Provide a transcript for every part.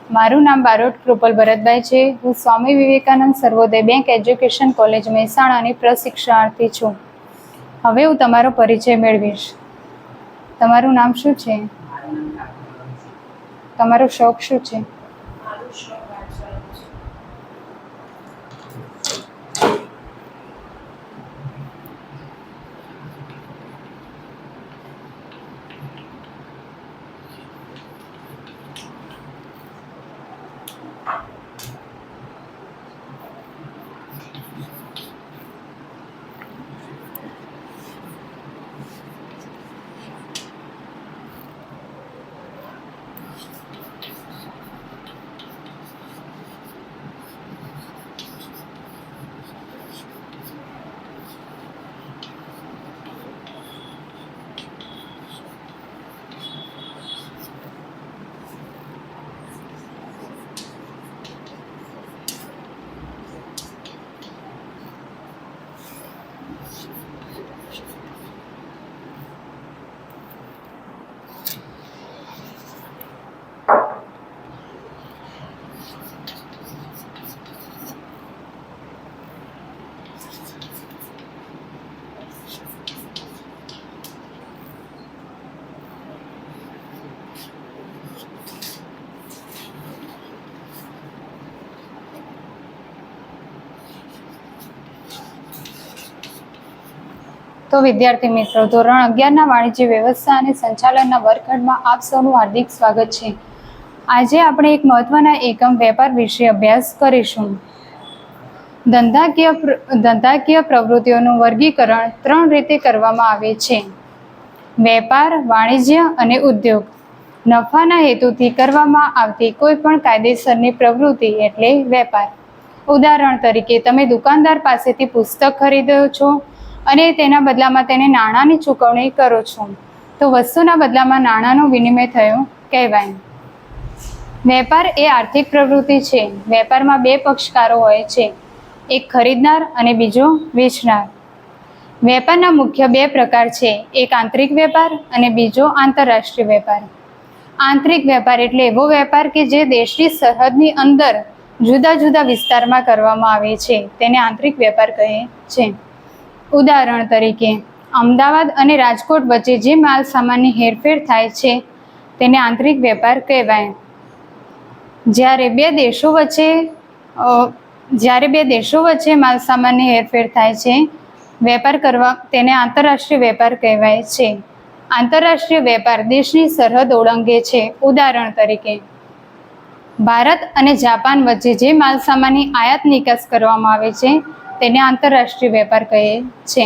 મારું નામ બારોટ કૃપલ ભરતભાઈ છે. હું સ્વામી વિવેકાનંદ સર્વોદય બેંક એજ્યુકેશન કોલેજ મહેસાણાની પ્રશિક્ષણાર્થી છું. હવે હું તમારો પરિચય મેળવીશ. તમારું નામ શું છે? તમારો શોખ શું છે? તો વિદ્યાર્થી મિત્રો, ધોરણ 11ના વાણિજ્ય વ્યવસ્થા અને સંચાલનના વર્ગખંડમાં આપ સૌનું હાર્દિક સ્વાગત છે. આજે આપણે એક મહત્વના એકમ વેપાર વિશે અભ્યાસ કરીશું. ધંધાકીય પ્રવૃત્તિઓનું વર્ગીકરણ 3 રીતે કરવામાં આવે છે: વેપાર, વાણિજ્ય અને ઉદ્યોગ. નફાના હેતુથી કરવામાં આવતી કોઈ પણ કાયદેસરની પ્રવૃત્તિ એટલે વેપાર. ઉદાહરણ તરીકે, તમે દુકાનદાર પાસેથી પુસ્તક ખરીદો છો અને તેના બદલામાં તેને નાણાંની ચૂકવણી કરો છો, તો વસ્તુના બદલામાં નાણાંનો વિનિમય થયો કહેવાય. વેપાર એ આર્થિક પ્રવૃત્તિ છે. વેપારમાં 2 પક્ષકારો હોય છે, એક ખરીદનાર અને બીજો વેચનાર. વેપારના મુખ્ય 2 પ્રકાર છે, એક આંતરિક વેપાર અને બીજો આંતરરાષ્ટ્રીય વેપાર. આંતરિક વેપાર એટલે એવો વેપાર કે જે દેશની સરહદની અંદર જુદા જુદા વિસ્તારમાં કરવામાં આવે છે, તેને આંતરિક વેપાર કહે છે. ઉદાહરણ તરીકે, અમદાવાદ અને રાજકોટ વચ્ચે જે માલ સામાનની હેરફેર થાય છે તેને આંતરિક વેપાર કહેવાય. જ્યારે બે દેશો વચ્ચે માલ સામાનની હેરફેર થાય છે, વેપાર કરવા તેને આંતરરાષ્ટ્રીય વેપાર કહેવાય છે. આંતરરાષ્ટ્રીય વેપાર દેશની સરહદ ઓળંગે છે. ઉદાહરણ તરીકે, ભારત અને જાપાન વચ્ચે જે માલ સામાનની આયાત નિકાસ કરવામાં આવે છે તેને આંતરરાષ્ટ્રીય વેપાર કહે છે.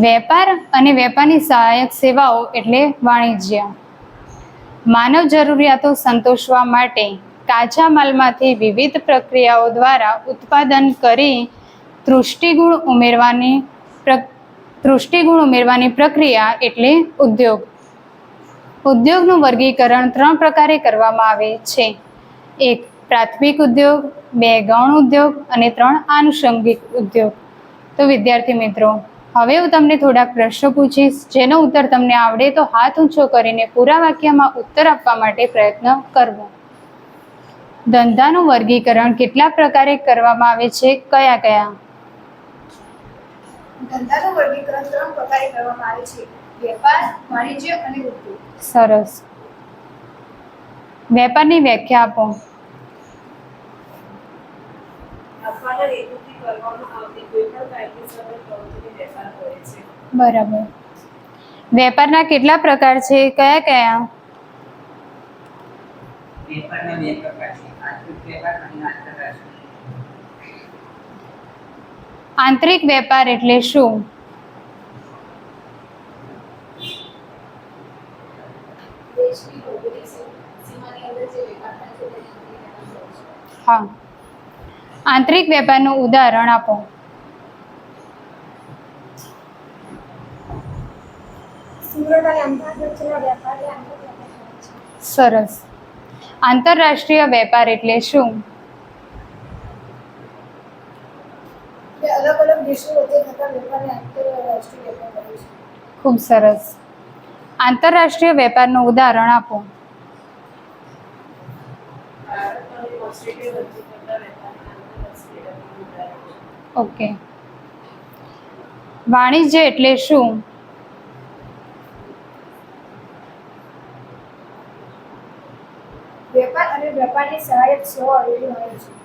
વેપાર અને વેપારની સહાયક સેવાઓ એટલે વાણિજ્ય. માનવ જરૂરિયાતો સંતોષવા માટે કાચા માલમાંથી વિવિધ પ્રક્રિયાઓ દ્વારા ઉત્પાદન કરી તૃષ્ટિગુણ ઉમેરવાની પ્રક્રિયા એટલે ઉદ્યોગ. ઉદ્યોગનું વર્ગીકરણ 3 પ્રકારે કરવામાં આવે છે: 1 પ્રાથમિક ઉદ્યોગ, 2 ગૌણ ઉદ્યોગ અને 3 આનુષંગિક ઉદ્યોગ. તો વિદ્યાર્થી મિત્રો, હવે હું તમને થોડાક પ્રશ્નો પૂછીશ, જેનો ઉત્તર તમને આવડે તો હાથ ઊંચો કરીને પૂરા વાક્યમાં ઉત્તર આપવા માટે પ્રયત્ન કરવો. ધંધાનું વર્ગીકરણ કેટલા પ્રકારે કરવામાં આવે છે? કયા કયા? ધંધાનું વર્ગીકરણ 3 પ્રકારે કરવામાં આવે છે: વેપાર, વાણિજ્ય અને ઉદ્યોગ. સરસ. વેપારની વ્યાખ્યા આપો. નફાના હેતુથી કરવામાં આવતી કોઈ પણ કાયદેસરની પ્રવૃત્તિને વેપાર કહે છે. બરાબર. વેપારના કેટલા પ્રકાર છે? કયા કયા? વેપારના 2 પ્રકાર છે: આંતરિક વેપાર અને આંતરરાષ્ટ્રીય. આંતરિક વેપાર એટલે શું? દેશની ભૌગોલિક સીમાની અંદર જે વેપાર થાય છે તેને આંતરિક વેપાર કહે છે. હા. આંતરિક વેપારનું ઉદાહરણ આપો. સુરત અને અમદાવાદ વચ્ચેના વેપારને આંતરિક વેપાર કહે છે. સરસ. આંતરરાષ્ટ્રીય વેપાર એટલે શું? અલગ અલગ દેશો વચ્ચે થતા વેપારને આંતરરાષ્ટ્રીય વેપાર કહે છે. ખૂબ સરસ. આંતરરાષ્ટ્રીય વેપારનું ઉદાહરણ આપો. અને કોન્સ્ટિટ્યુટ રજૂ કરતા વેપારના આંતરરાષ્ટ્રીય વેપારનું ઉદાહરણ છે. ઓકે. વાણિજ્ય એટલે શું? વેપાર અને વેપારની સહાયક સેવા આવેલી હોય છે.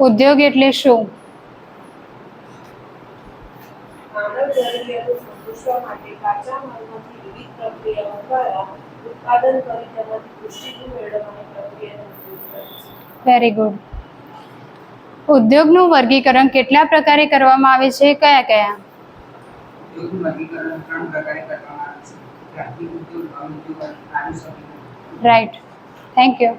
ઉદ્યોગ એટલે શું? માનવ જરૂરિયાતો સંતોષવા માટે કાચા માલમાંથી વિવિધ પ્રક્રિયાઓ દ્વારા ઉત્પાદન કરી તેમાંથી પુષ્ટિગુણ મેળવવાની પ્રક્રિયાનો ઉપયોગ કરે છે. Very good. ઉદ્યોગનું વર્ગીકરણ કેટલા પ્રકારે કરવામાં આવે છે? કયા કયા? ઉદ્યોગનું વર્ગીકરણ 3 પ્રકારે કરવામાં આવે છે. પ્રાથમિક ઉદ્યોગ, ગૌણ ઉદ્યોગ અને આનુષંગિક ઉદ્યોગ. રાઈટ. Thank you.